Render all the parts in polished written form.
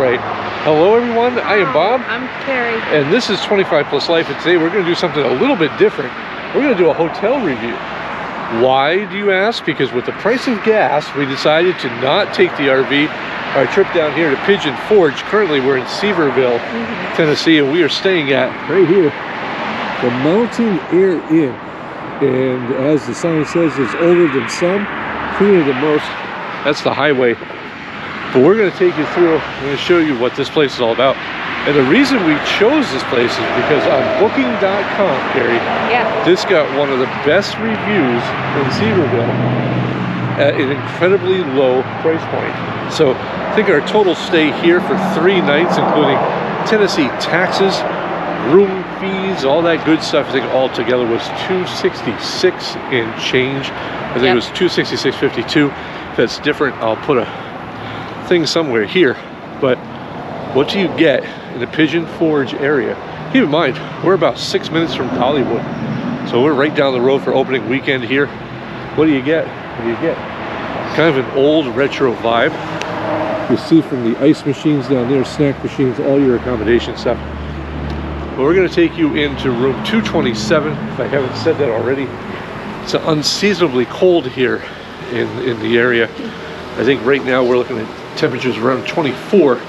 right. Hello everyone, I am Bob. I'm Carrie. And this is 25 Plus Life, and today we're going to do something a little bit different. We're going to do a hotel review. Why, do you ask? Because with the price of gas, we decided to not take the RV, our trip down here to Pigeon Forge. Currently we're in Sevierville, Tennessee, and we are staying at, right here, the Mountain Aire Inn. And as the sign says, it's older than some, cleaner than most. That's the highway. But we're going to take you through, I'm going to show you what this place is all about. And the reason we chose this place is because on booking.com, Carrie, this got one of the best reviews in Sevierville at an incredibly low price point. So I think our total stay here for 3 nights, including Tennessee taxes, room fees, all that good stuff, I think all together was $266 and change. I think it was $266.52. If that's different, I'll put a thing somewhere here. But what do you get in the Pigeon Forge area? Keep in mind, we're about 6 minutes from Dollywood, so we're right down the road for opening weekend here. What do you get? What do you get? Kind of an old retro vibe. You see from the ice machines down there, snack machines, all your accommodation stuff. But we're going to take you into room 227, if I haven't said that already. It's unseasonably cold here in the area. I think right now we're looking at temperatures around 24.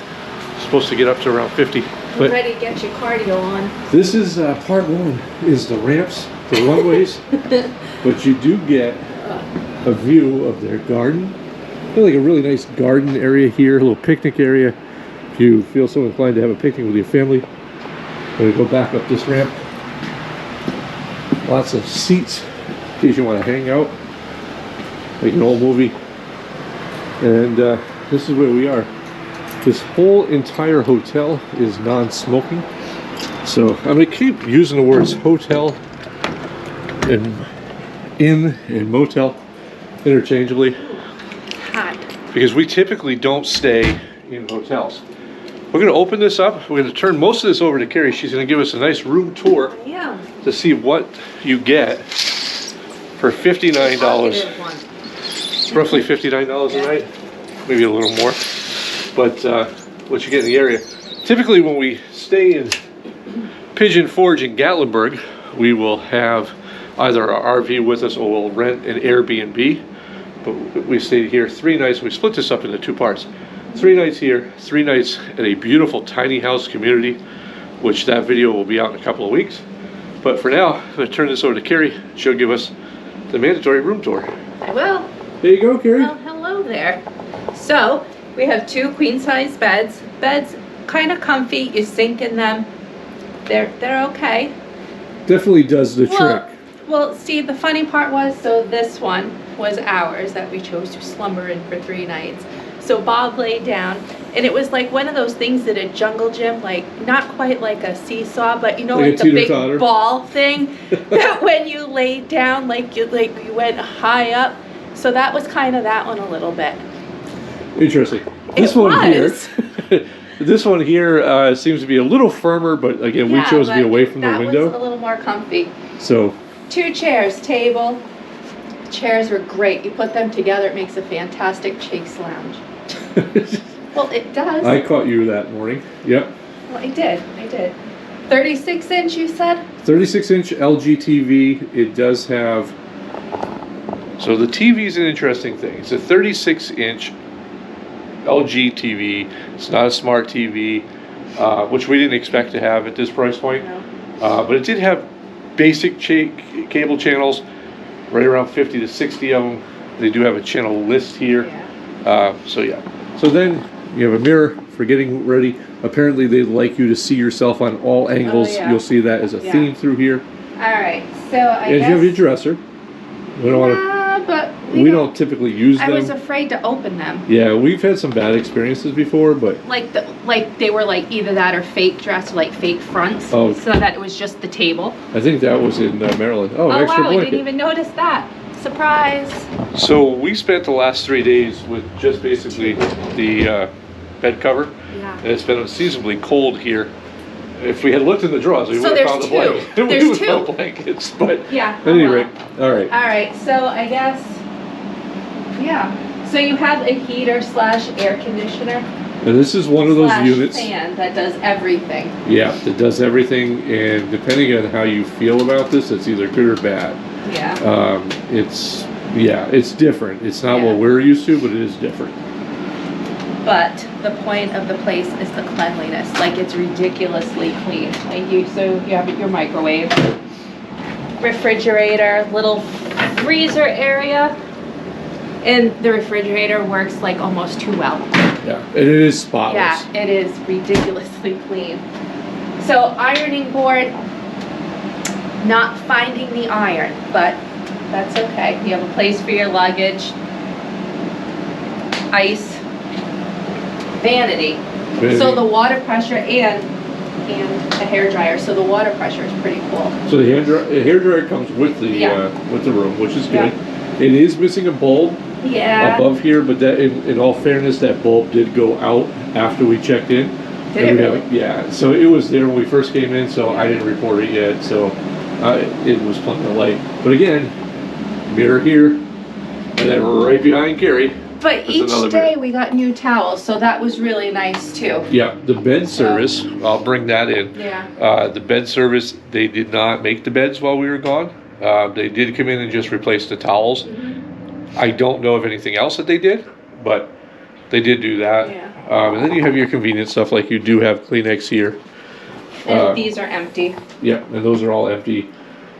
Supposed to get up to around 50. But ready to get your cardio on. This is part one, is the ramps, the runways. But you do get a view of their garden. Like a really nice garden area here, a little picnic area. If you feel so inclined to have a picnic with your family. I'm going to go back up this ramp. Lots of seats in case you want to hang out, like an old movie. And this is where we are. This whole entire hotel is non-smoking. So I'm going to keep using the words hotel and inn and motel interchangeably. Hot. Because we typically don't stay in hotels. We're going to open this up. We're going to turn most of this over to Carrie. She's going to give us a nice room tour to see what you get for $59. Roughly $59 a night, maybe a little more. But what you get in the area. Typically when we stay in Pigeon Forge in Gatlinburg, we will have either our RV with us or we'll rent an Airbnb. But we stayed here 3 nights. We split this up into 2 parts. 3 nights here, 3 nights at a beautiful tiny house community, which that video will be out in a couple of weeks. But for now, I'm going to turn this over to Carrie. She'll give us the mandatory room tour. I will. There you go, Carrie. Well, hello there. So we have 2 queen-size beds. Beds kind of comfy. You sink in them. They're okay. Definitely does the trick. Well, see, the funny part was, so this one was ours that we chose to slumber in for 3 nights. So Bob laid down, and it was like one of those things at a jungle gym, like not quite like a seesaw, but you know, like the big ball thing that when you laid down, like you went high up. So that was kind of that one a little bit. Interesting. This one here seems to be a little firmer, but again, we chose to be away from the window. That was a little more comfy. So 2 chairs, table. Chairs were great. You put them together, it makes a fantastic chase lounge. Well, it does. I caught you that morning. Yep. Well, I did. 36 inch, you said? 36 inch LG TV. It does have. So the TV is an interesting thing. It's a 36 inch LG TV. It's not a smart TV, which we didn't expect to have at this price point. No. But it did have basic cable channels, right around 50 to 60 of them. They do have a channel list here. So then you have a mirror for getting ready. Apparently they like you to see yourself on all angles. You'll see that as a theme through here. Alright, so I guess... And you have your dresser. We don't typically use them. I was afraid to open them. Yeah, we've had some bad experiences before, but... Like they were like either that or fake dress, or like fake fronts. Oh. So that it was just the table. I think that was in Maryland. Oh, an extra wow, blanket. I didn't even notice that. Surprise. So we spent the last 3 days with just basically the bed cover. Yeah. And it's been unseasonably cold here. If we had looked in the drawers, we would have found the blanket. There's we would 2 have found blankets, but yeah. At any rate, all right. All right. So I guess, yeah. So you have a heater / air conditioner. And this is one of those slash units. fan that does everything. Yeah, that does everything, and depending on how you feel about this, it's either good or bad. Yeah. It's different. It's not Yeah. what we're used to, but it is different. But the point of the place is the cleanliness. Like, it's ridiculously clean. So you have your microwave, refrigerator, little freezer area, and the refrigerator works like almost too well. Yeah, and it is spotless. Yeah, it is ridiculously clean. So ironing board, not finding the iron, but that's okay. You have a place for your luggage, ice, vanity. So the water pressure and a hair dryer. So the water pressure is pretty cool. So the hair dryer comes with the room, which is good. Yeah. It is missing a bulb above here, but that in all fairness, that bulb did go out after we checked in. Did it really? Yeah. So it was there when we first came in. So I didn't report it yet. So it was plenty of light. But again, mirror here, and then right behind Carrie. But each day we got new towels, so that was really nice too. Yeah, the bed service, I'll bring that in. Yeah. The bed service, they did not make the beds while we were gone. They did come in and just replace the towels. Mm-hmm. I don't know of anything else that they did, but they did do that. Yeah. And then you have your convenient stuff, like you do have Kleenex here. And these are empty. Yeah, and those are all empty.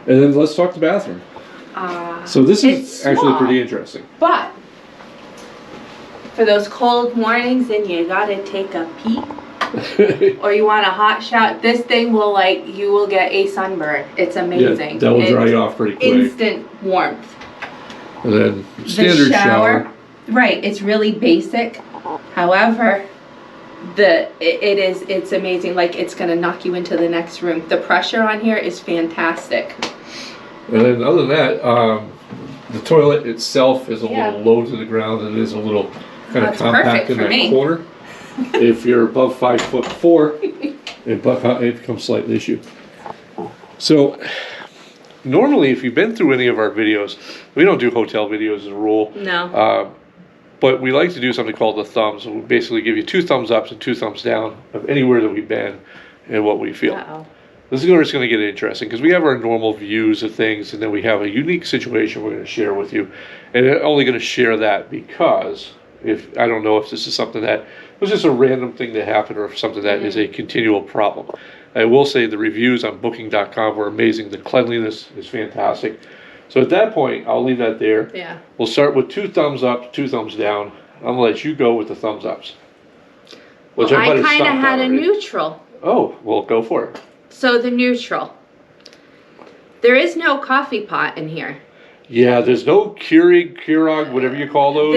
And then let's talk the bathroom. So this is actually small, pretty interesting. But for those cold mornings and you gotta take a pee, or you want a hot shower, this thing will you will get a sunburn. It's amazing. Yeah, that will dry you off pretty quick. Instant warmth. And then standard shower. Right, it's really basic. However, it's amazing. Like, it's gonna knock you into the next room. The pressure on here is fantastic. And then other than that, the toilet itself is a little low to the ground, and it is a little kind of compact in that corner. If you're above 5'4", it becomes a slight issue. So normally, if you've been through any of our videos, we don't do hotel videos as a rule. No. But we like to do something called the thumbs. We basically give you 2 thumbs up and 2 thumbs down of anywhere that we've been and what we feel. Uh-oh. This is where it's going to get interesting, because we have our normal views of things, and then we have a unique situation we're going to share with you. And I'm only going to share that because I don't know if this is something that was just a random thing that happened, or if something that is a continual problem. I will say the reviews on booking.com were amazing. The cleanliness is fantastic. So at that point, I'll leave that there. Yeah. We'll start with 2 thumbs up, 2 thumbs down. I'm going to let you go with the thumbs ups. Well, I kind of had a neutral. Oh, well, go for it. So the neutral. There is no coffee pot in here. Yeah, there's no Keurig, whatever you call those.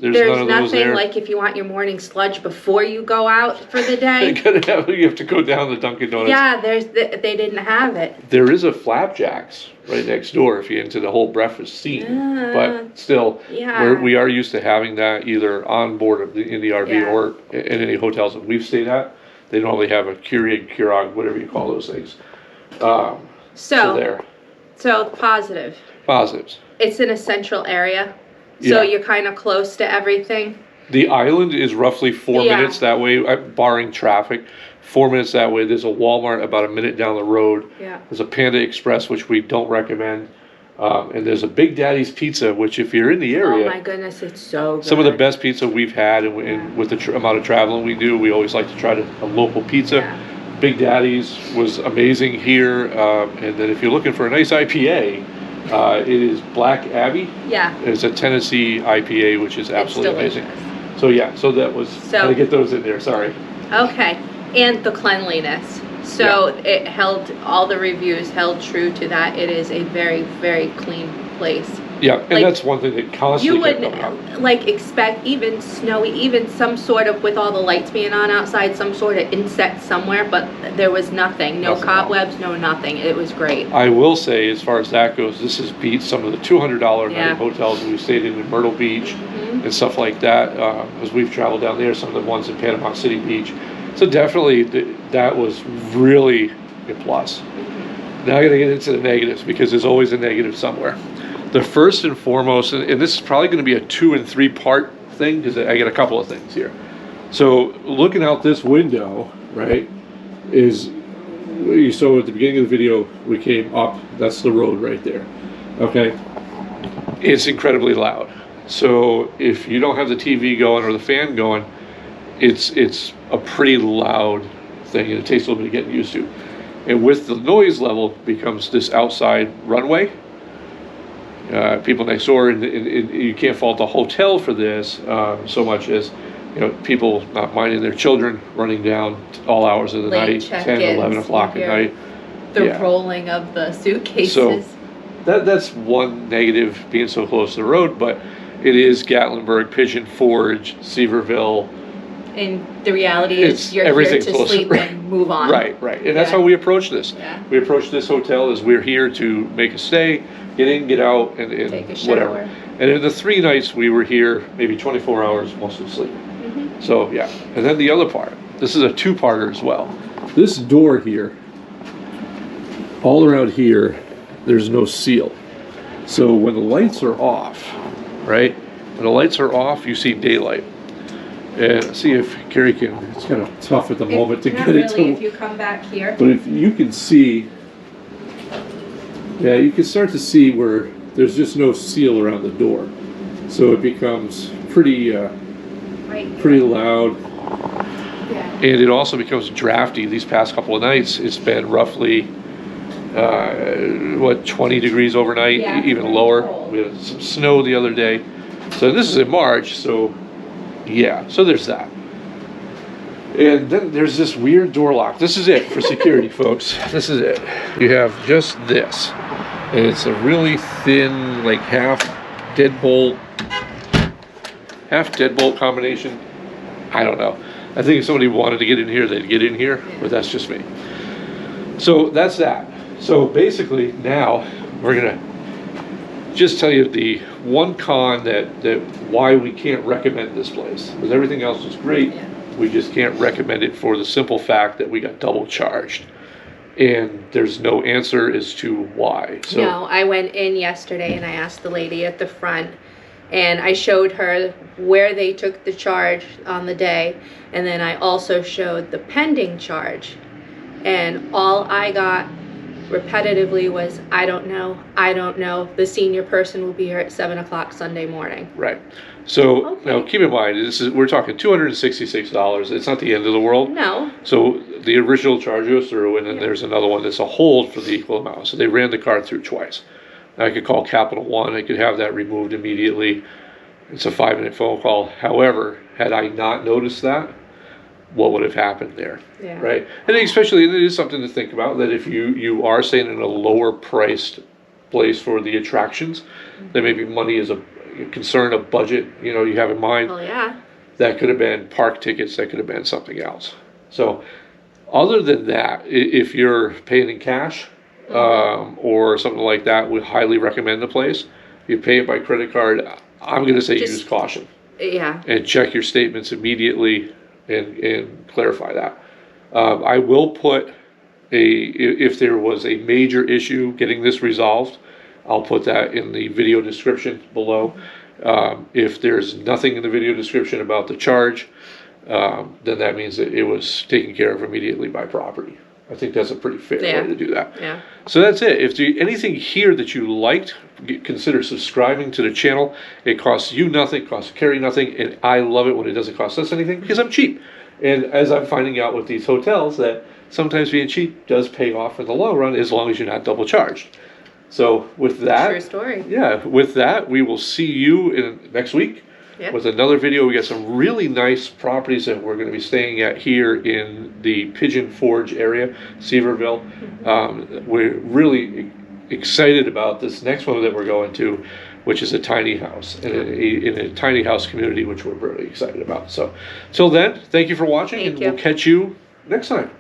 There's none of those nothing there. Like if you want your morning sludge before you go out for the day. You have to go down the Dunkin' Donuts. Yeah, they didn't have it. There is a Flapjacks right next door if you're into the whole breakfast scene. But still, we are used to having that either on board in the RV or in any hotels that we've stayed at. They normally have a Keurig, whatever you call those things. So there. So positive. Positives. It's in a central area, so you're kind of close to everything. The island is roughly 4 minutes that way, barring traffic. 4 minutes that way. There's a Walmart about a minute down the road. Yeah. There's a Panda Express, which we don't recommend. And there's a Big Daddy's Pizza, which if you're in the area... Oh my goodness, it's so good. Some of the best pizza we've had, and with the amount of traveling we do, we always like to try a local pizza. Yeah. Big Daddy's was amazing here. And then if you're looking for a nice IPA... it is Black Abbey. Yeah. It's a Tennessee IPA, which is absolutely amazing. So so that was, gotta get those in there, sorry. Okay, and the cleanliness. So it held, all the reviews held true to that. It is a very, very clean place. Yeah, and that's one thing that constantly kept coming up. You wouldn't expect even snowy, even some sort of, with all the lights being on outside, some sort of insect somewhere, but there was nothing. No cobwebs, no nothing. It was great. I will say, as far as that goes, this has beat some of the $200 night hotels we stayed in Myrtle Beach and stuff like that, as we've traveled down there, some of the ones in Panama City Beach. So definitely that was really a plus. Now I gotta get into the negatives, because there's always a negative somewhere. The first and foremost, and this is probably going to be a 2 and 3 part thing, because I got a couple of things here. So looking out this window, right, is, you saw at the beginning of the video, we came up, that's the road right there, okay? It's incredibly loud. So if you don't have the TV going or the fan going, it's a pretty loud thing, and it takes a little bit of getting used to. And with the noise level becomes this outside runway. People next door, and you can't fault the hotel for this so much as, you know, people not minding their children running down all hours of the Late night, 10, check-ins, 11 o'clock at night. The Yeah. rolling of the suitcases. So that's one negative, being so close to the road, but it is Gatlinburg, Pigeon Forge, Sevierville. And the reality It's is you're here everything to close. sleep and move on. Right. And that's Yeah. how we approach this. Yeah. We approach this hotel as we're here to make a stay, get in, get out, and Take a whatever. shower. And in the 3 nights we were here, maybe 24 hours, mostly sleeping. So yeah, and then the other part, this is a 2-parter as well. This door here, all around here, there's no seal. So when the lights are off, right? When the lights are off, you see daylight. And see if Carrie can, it's kind of tough at the moment to Not get it really, if to, you come back here. but if you can see, yeah, you can start to see where there's just no seal around the door. So it becomes pretty loud. Yeah. And it also becomes drafty. These past couple of nights, it's been roughly, 20 degrees overnight, Yeah, even pretty lower. cold. We had some snow the other day. So this is in March, so yeah, so there's that. And then there's this weird door lock. This is it for security, folks. This is it. You have just this. And it's a really thin, like half deadbolt combination. I don't know. I think if somebody wanted to get in here, they'd get in here, but that's just me. So that's that. So basically now we're gonna just tell you the one con that why we can't recommend this place. Because everything else is great. Yeah. We just can't recommend it for the simple fact that we got double charged. And there's no answer as to why. So No, I went in yesterday and I asked the lady at the front, and I showed her where they took the charge on the day, and then I also showed the pending charge. And all I got repetitively was, I don't know, the senior person will be here at 7 o'clock Sunday morning. right. So Okay. now keep in mind, we're talking $266. It's not the end of the world. No. So the original charge goes through, and then Yeah. there's another one that's a hold for the equal amount. So they ran the card through twice. I could call Capital One. I could have that removed immediately. It's a 5-minute phone call. However, had I not noticed that, what would have happened there? Yeah. Right? And especially, it is something to think about, that if you are staying in a lower priced place for the attractions, then maybe money is a concern, a budget, you have in mind. Well, yeah. That could have been park tickets, that could have been something else. So other than that, if you're paying in cash or something like that, we highly recommend the place. If you pay it by credit card, I'm going to say use caution. Yeah. And check your statements immediately and clarify that. I will put if there was a major issue getting this resolved, I'll put that in the video description below. If there's nothing in the video description about the charge, then that means that it was taken care of immediately by property. I think that's a pretty fair way to do that. Yeah. So that's it. If there's anything here that you liked, consider subscribing to the channel. It costs you nothing, costs Carrie nothing, and I love it when it doesn't cost us anything because I'm cheap. And as I'm finding out with these hotels, that sometimes being cheap does pay off in the long run as long as you're not double charged. So with that, True story. yeah, with that, we will see you next week with another video. We got some really nice properties that we're going to be staying at here in the Pigeon Forge area, Sevierville. We're really excited about this next one that we're going to, which is a tiny house in a tiny house community, which we're really excited about. So till then, thank you for watching, and we'll catch you next time.